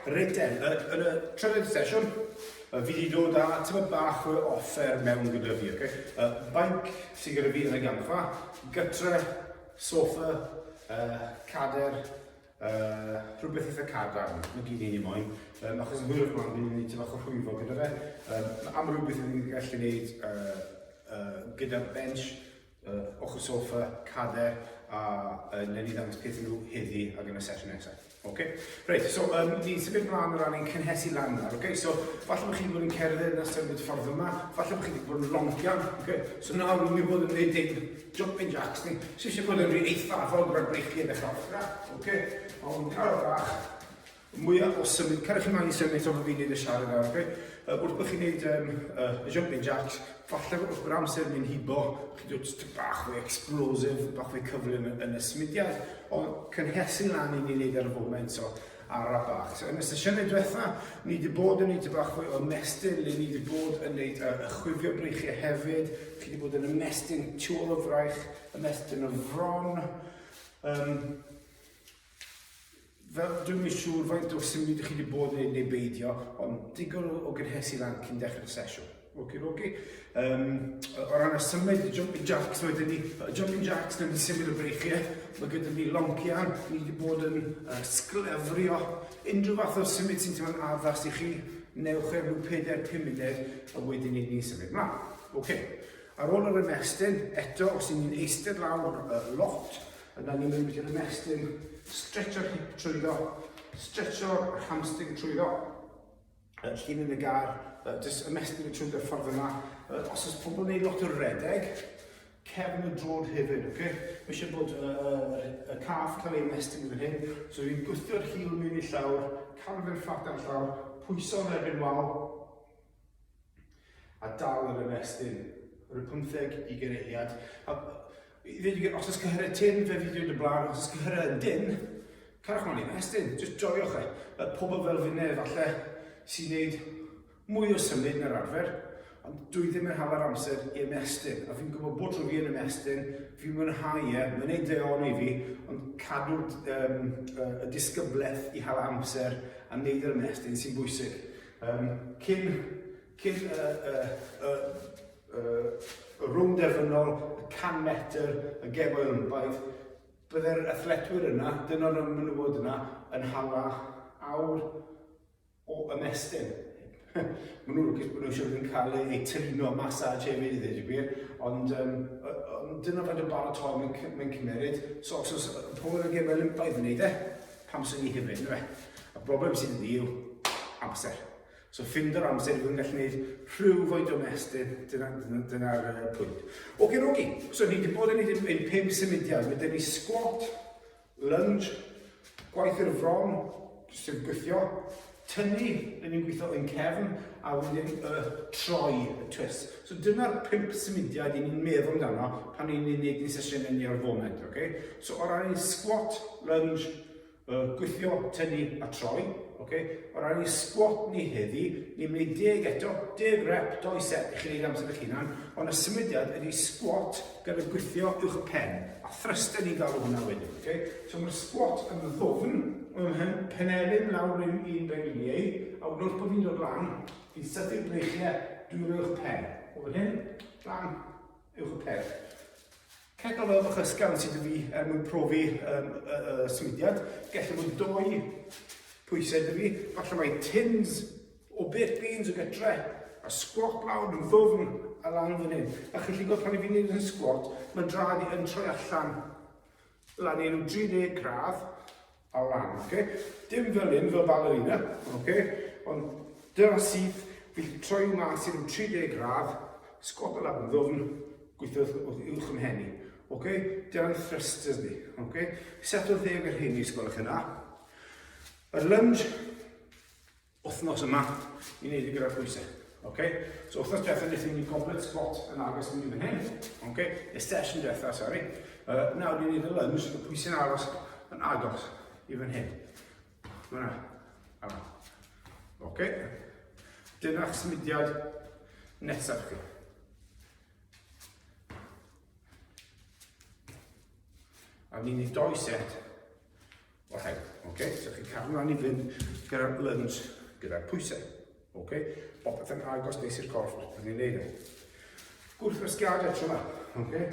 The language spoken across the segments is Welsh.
Reit yn y trydydd sesiwn, fi wedi dod â tyma bach o offer mewn gyda fi. Bainc sy'n gyda fi yn y gampfa, gytre, soffa, cader, rhywbeth eitha cadarn, mae gyd i'n ei moyn. Achos yn hwyrach mlaen, fi'n gwneud tyfach o rhwyfo gyda fe. Am rhywbeth fi'n gallu gwneud gyda bench, ochr soffa, cader, a newn ni ddangos peth nhw heddi ac yn y sesiwn nesaf. Reit, so ni'n symud mlaen o ran i'n cynhesu lan nawr. So, falle bod chi wedi bod yn cerdded yn ystod ffordd yma, falle bod chi wedi bod yn loncian. So nawr ni'n mynd bod yn gwneud jumping jacks ni. So eisiau bod yn rhy eithafol gyda'r breichi yn eich ochr. Ond ar y bach, mwyaf o symud, cerwch chi maen i symud o fod fi'n gwneud y siarad nawr. Wrth bod chi'n gwneud y jumping jacks, falle bod yr amser ni'n hibo, chi dod just bach fwy explosive, bach fwy cyflym yn y symudiad, ond cynhesu lan i ni'n gwneud ar y foment so ar y bach. So, yn y sesiynau diwetha, ni wedi bod yn gwneud y bach fwy o mestyn, ni wedi bod yn gwneud y chwifio breichiau hefyd, chi wedi bod yn ymestyn tiwr o fraich, ymestyn o fron. Fel dwi'n mynd siŵr faint o symud chi wedi bod yn neu beidio, ond digon o gynhesu lan cyn dechrau'r sesiwn. O ran y symud, y jumping jacks wedyn ni, y jumping jacks na ni symud y breichiau, mae gyda ni loncian, ni wedi bod yn sglefrio unrhyw fath o symud sy'n teimlo'n addas i chi, newch e rhyw 4-5 munud, a wedyn ni'n symud mlaen. Ar ôl yr ymestyn, eto, os ni'n eistedd lawr lot, yna ni'n mynd i'r ymestyn, stretcho'r hip trwyddo, stretcho'r hamstring trwyddo, llun yn y gar, jyst ymestyn y trwyddo'r ffordd yma. Os oes pobl yn gwneud lot o redeg, cefn y drod hefyd. Mae eisiau bod y caff cael ei ymestyn gyda hyn. So fi'n gwthio'r hil mewn i llawr, canfer ffat ar llawr, pwyso'r erbyn wal, a dal yr ymestyn. Yr 15-20 eiliad. Os oes cyhyrau tin, fe fi dweud y blaen, os oes cyhyrau yn dyn, carach ma'n ymestyn, jyst joiwch e. Pobl fel fyne, falle, sy'n gwneud mwy o symud na'r arfer, ond dwi ddim yn hala amser i ymestyn. A fi'n gwybod bod trwy fi yn ymestyn, fi'n mwynhau e, mae'n gwneud deon i fi, ond cadw'r disgyblaeth i hala amser a wneud yr ymestyn sy'n bwysig. Cyn y rwng derfynol, y 100 metr, y geboel ymbaith, byddai'r athletwyr yna, dyna'r ymwynebod yna, yn hala awr o ymestyn. Maen nhw'n lwcus bod nhw eisiau cael eu trino massage hefyd i ddweud y gwir, ond dyna faint o baratoi mae'n cymeryd. So os oes pobl yn gymryd ymbaith yn gwneud pam sy'n ni hefyd, yna fe. Y broblem sydd wedi yw amser. So ffind yr amser i fod yn gallu gwneud rhywfaint o ymestyn, dyna'r pwynt. So ni wedi bod yn gwneud 5 symudiad. Mae dyn ni squat, lunge, gwaith i'r fron, sef gwythio, tynnu, ni'n gweithio yn cefn, a wedyn troi, y twist. So dyna'r 5 symudiad i ni'n meddwl amdano pan ni'n gwneud ni'n sesiynau ni ar foment. So o ran i squat, lunge, gwythio, tynnu a troi. O ran i squat ni heddi, ni'n mynd 10 eto, 10 rep, 2 set i chi wneud amser eich hunan, ond y symudiad ydy squat gyda gwythio uwch y pen, a thrystau ni'n gael o hwnna wedyn. So mae'r squat yn ddwfn, penelyn lawr un beniliau, a wrth bod fi'n dod lan, fi'n sythu'r breichiau drwy'r uwch pen. O fan hyn, lan, uwch y pen. Cegol fel fach ysgael sydd fi mwyn profi symudiad, gellir bod 2 pwysau dy fi, falle mae tins o baked beans o gytre, a squat lawr yn ddwfn a lan fan hyn. A chi'n gwybod pan i fi'n gwneud yn squat, mae'n drad i yn troi allan lan i 30 gradd a lan. Dim fel hyn, fel ballerina, ond dyna sydd, fi'n troi mas i'n 30 gradd, squat a lan yn ddwfn, gweithio uwch ym henni. Dyna'n thrusters ni. Set o 10 ar hyn i sgolwch yna. Y lunge, wythnos yma, i wneud i gyda'r pwysau. So wythnos diwetha wnaethon ni goblet squat yn agos yn fan hyn. Y sesiwn diwetha, sori. Nawr ni'n gwneud y lunge, y pwysau'n aros yn agos i fan hyn. Fyna. Dyna'r symudiad nesaf chi. A ni'n gwneud 2 set o rhaid. So chi'n cadw mlaen i fynd gyda'r lunge, gyda'r pwysau. Okay? Popeth yn agos neis i'r corff, bydd ni'n neud e. Gwrthwysgiadau tro yma. Okay?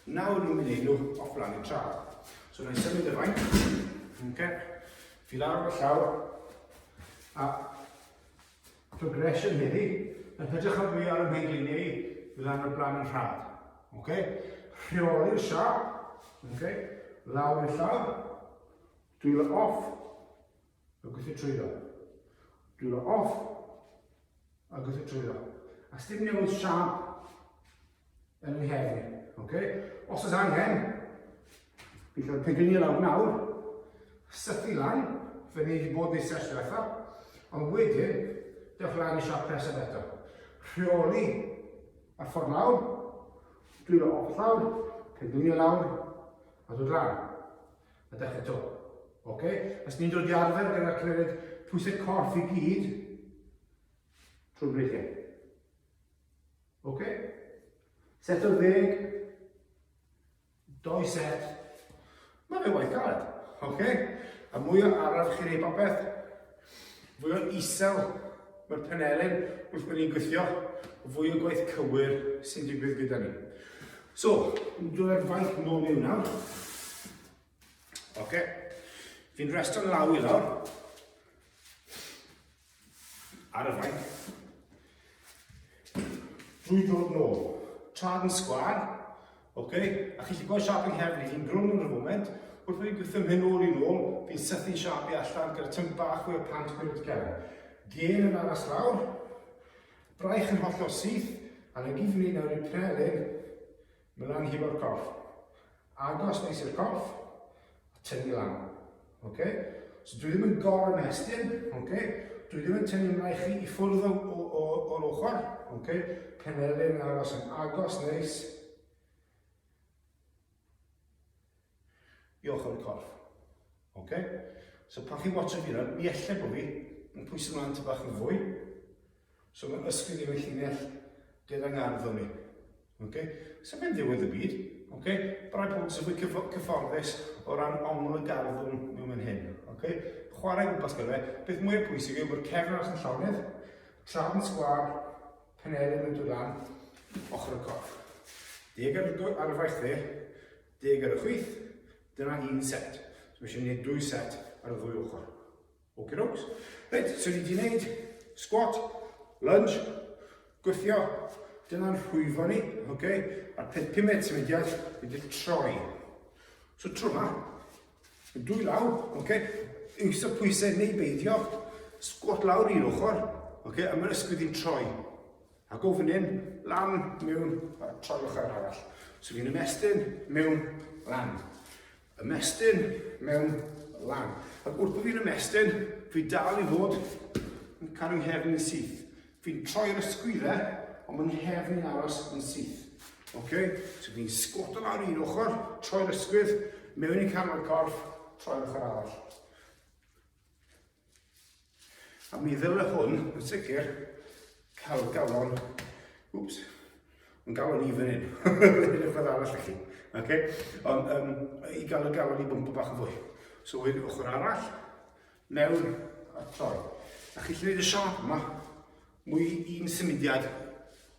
Nawr ni'n mynd i nhw off lan i'r trad. So na i symud y fain. Okay? Fi lawr o'r llawr. A progression heddi, yn hydrych am fwy ar y meigli neu fydd lan o'r blaen yn rhad. Okay? Rheoli'r siap. Okay? Lawr i'r llawr. Dwylo off. A gweithio trwyddo. Dwylo off. A gweithio trwyddo. A styr newid siap yn ei hefyd. Okay? Os oes angen, bydd yw'r penglunio lawr nawr, sythu lan, fe ni wedi bod neu sesiwn eitha, ond wedyn, dewch lan i siap presaf eto. Rheoli ar ffordd lawr, dwylo off llawr, penglunio lawr, a dod lan. A dechrau to. Okay? Os ni'n dod i arfer gyda'r cymryd pwysau corff i gyd, trwy'r breichiau. Okay? Set o 10, 2 set. Mae fe waith galed. Okay? A mwy o araf chi'n ei popeth, fwy o isel mae'r penelyn wrth bod ni'n gweithio, fwy o gwaith cywir sy'n digwydd gyda ni. So, ni'n dod â'r faint nôl mewn nawr. Okay. Fi'n resto'n law i lawr. Ar y faint. Drwy dod nôl. Trad yn sgwar. Okay. A chi'n gweld siap yn hefyd, fi'n grwn yn y foment. Wrth bod fi'n gweithio mynd nôl i nôl, fi'n sythu siap i allan gyda tym bach fwy o pant mewn i'r cefn. Gen yn aros lawr. Braich yn hollol syth. A na gyd fi'n nawr i'r penelyn, mynd lan hib o'r corff. Agos neis i'r corff. A tynnu lan. Okay? So dwi ddim yn gor ymestyn, okay? Dwi ddim yn tynnu mlaen chi i ffwrdd o'r ochr, okay? Penelyn aros yn agos neis i ochr y corff. Okay? So pan chi'n watcho fi rhan, mi ella bod fi yn pwysau mlaen ty bach yn fwy. So mae'n ysgrifennu mewn llinell gyda'n ngarddon ni. Okay? So fe'n ddiwedd y byd. Okay? Brau bod sy'n fwy cyfforddus o ran ongl y garddwn mewn hyn. Okay? Chwarae gwmpas gyda fe, beth mwy o pwysig yw bod cefn aros yn llonydd, trad yn sgwar, penelyn yn dod lan, ochr y corff. 10 ar y faith dde, 10 ar y chwith, dyna 1 set. So eisiau gwneud 2 set ar y ddwy ochr. Ok, rogs? Reit, so ni wedi gwneud squat, lunge, gwythio, dyna'n rhwyfo ni, okay? A'r 5 symudiad wedi troi. So tro yma, 2 lawr, okay? Iwso pwysau neu beidio, squat lawr i'r ochr, okay? A mae'r ysgwydd i'n troi. A go fan hyn, lan, mewn, a troi ochr arall. So fi'n ymestyn, mewn, lan. Ymestyn, mewn, lan. Ac wrth bod fi'n ymestyn, fi dal i fod yn cadw'n nghefn yn syth. Fi'n troi'r ysgwyddau, ond mae'n nghefn yn aros yn syth. Okay? So fi'n squat o lawr i'r ochr, troi'r ysgwydd, mewn i canol corff, troi'r ochr arall. A mi ddyle hwn, yn sicr, cael galon, wps, yn galon i fan hyn, yn y ffordd arall chi. Okay? Ond i gael y galon i bwmpo bach yn fwy. So wedyn ochr arall, mewn a troi. A chi'n gwneud y siap yma, mwy 1 symudiad,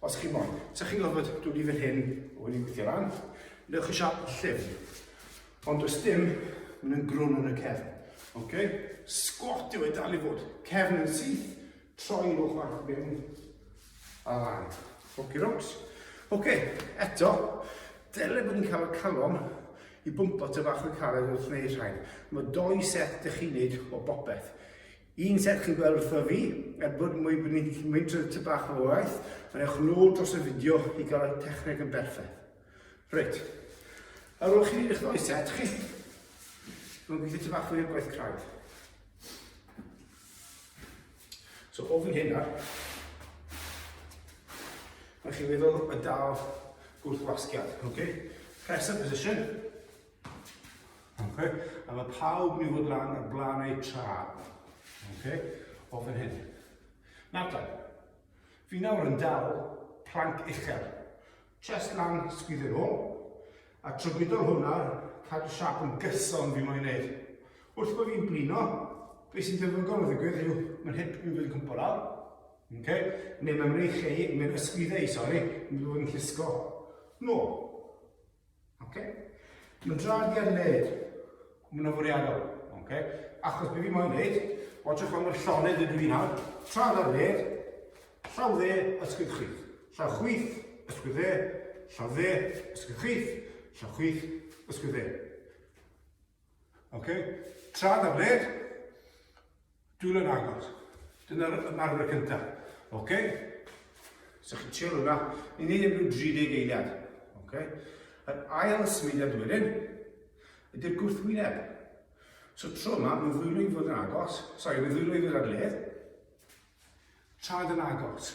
os chi'n moyn. So chi'n gofod dod i fan hyn, o wedyn gweithio lan, newch y siap llyfn. Ond does dim mynd yn grwn yn y cefn. Okay? Squat yw e dal i fod. Cefn yn syth, troi'r ochr mewn a lan. Ok, rogs? Ok, eto, dyle bod ni'n cael y calon i bwmpo ty bach o caled wrth wneud rhain. Mae 2 set ydych chi'n neud o bopeth. 1 set chi'n gweld wrtho fi, bod ni'n mynd trwy ty bach o waith, a newch nôl dros y fideo i gael y techneg yn berffaith. Reit. Ar ôl chi wneud eich 2 set chi, mae'n gweithio ty bach fwy o gwaith craidd. So o fan hynna, mae chi'n meddwl y dal gwrthwasgiad. Okay? Press up position. Okay? A mae pawb yn fod lan ar blaen ei trad. Okay? O fan hyn. Nawr dan, fi nawr yn dal plank uchel. Chest lan, sgwyddo'r ôl. A trwy gydol hwnna, cadw siap yn gyson fi moyn wneud. Wrth bod fi'n blino, beth sy'n defnyddiol o ddigwydd yw, mae'n hip yn fynd cwmpo lawr. Neu mae'n mynd ysgwyddau, mae'n fod yn llusgo nôl. Mae'n dradi ar led, mae'n fwriadol. Achos beth fi moyn wneud, watchwch am yr llonydd ydw i nawr, trad ar led, llaw dde, ysgwydd chwith. Llaw chwith, ysgwydd dde, llaw dde, ysgwydd chwith, llaw chwith, ysgwydd dde. Trad ar led, dwylo yn agos. Dyna'r ymarfer cyntaf. So chi'n trio hwnna, ni'n neud yn 30 eiliad. Yr ail symudiad wedyn ydy'r gwrthwyneb. So tro yma, mae'n ddwylo i fod yn agos, mae'n ddwylo i fod ar led, trad yn agos.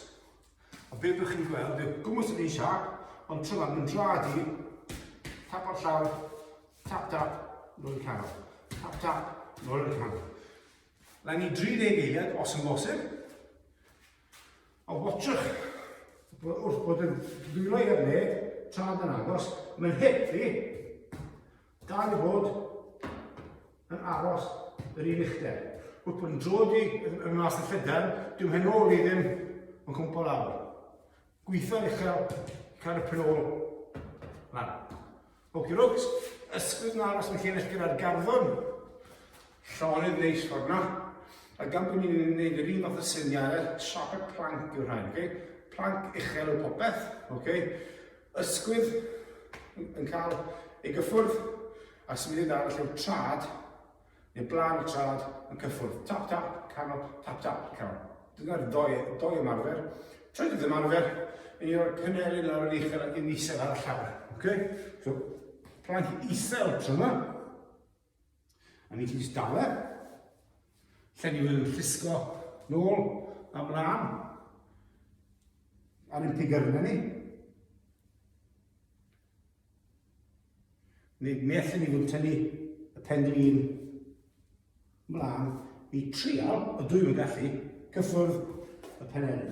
A beth bych chi'n gweld, yw gwmwys yn un siap, ond tro yma, mae'n dradi, tap ar llaw, tap tap, nôl i'r canol. Tap tap, nôl i'r canol. Lai ni 30 eiliad os yn bosib. A watchwch, wrth bod yn ddwylo i'r led, trad yn agos, mae'n hip fi, dal i bod yn aros yr un uchder. Wrth bod yn drodi yn mas y llydel, dwi'n hyn ôl i ddim yn cwmpo lawr. Gweithio'n uchel, cael y penol lan. Rwgs, ysgwydd yn aros yn llenell gyda'r garddon, llonydd neis ffordd na. A gan bod ni'n gwneud yr un fath o syniadau, siapau planc yw'r rhain, planc uchel o popeth, ysgwydd yn cael ei gyffwrdd a symudiad arall yw'r trad, neu blaen y trad yn cyffwrdd. Tap tap, canol, tap tap, canol. Dyna'r doi ymarfer. Trydydd ymarfer, yn i'r cynelyn lawr yn uchel ac yn isel ar y llawr. So, planc isel tro yma, a ni'n gallu dale. Lle ni wedi llusgo nôl a mlaen ar ein pigyrna ni. Neu allan ni wedi tynnu y pendlin mlaen i trial, o dwi'n mynd gallu, cyffwrdd y penelyn.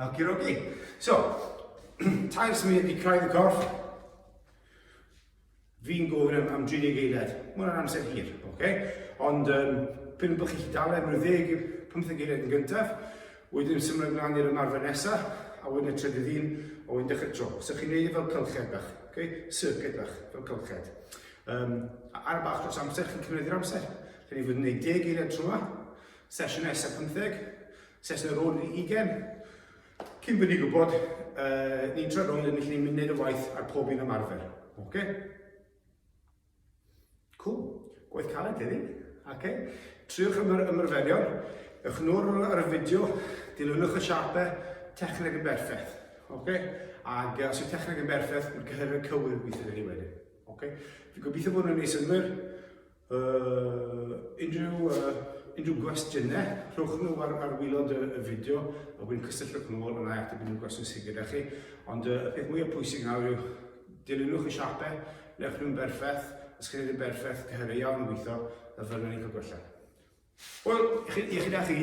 Oci. So, tair symudiad i craidd y corff. Fi'n gofyn am 30 eiliad. Mae'n amser hir, Ond pyn bych chi'n dal am 15 eiliad yn gyntaf, wedyn symud ymlaen i'r ymarfer nesaf, a wedyn y trydydd un, a wedyn dechrau tro. So chi'n neud fel cylched bach, circuit bach, fel cylched. Ar y bach dros amser, chi'n cymryd i'r amser. Chi'n fod yn neud 10 eiliad tro yma, sesiwn nesaf 15, sesiwn ar ôl 20. Cyn bod ni'n gwybod, ni'n troi rownd yn ni'n mynd neud y waith ar pob un ymarfer. Cool. Gwaith caled heddi. Triwch ymarferion. Ewch nôl ar y fideo, dilynwch y siapau, techneg yn berffaith. Ac os yw techneg yn berffaith, mae'r cyhyr cywir gweithio ni wedyn. Fi'n gobeithio bod nhw'n neud synwyr. Unrhyw gwestiynau, rhowch nhw ar wylod y fideo, a wedyn cysylltwch nhw yn ai ateb unrhyw gwestiwn sydd gyda chi. Ond y peth mwyaf pwysig nawr yw dilynwch y siapau, newch nhw'n berffaith, os chi'n neud yn berffaith, cyhyr iawn yn gweithio, a fyddwn ni'n cael gwella. Wel, i chi da chi,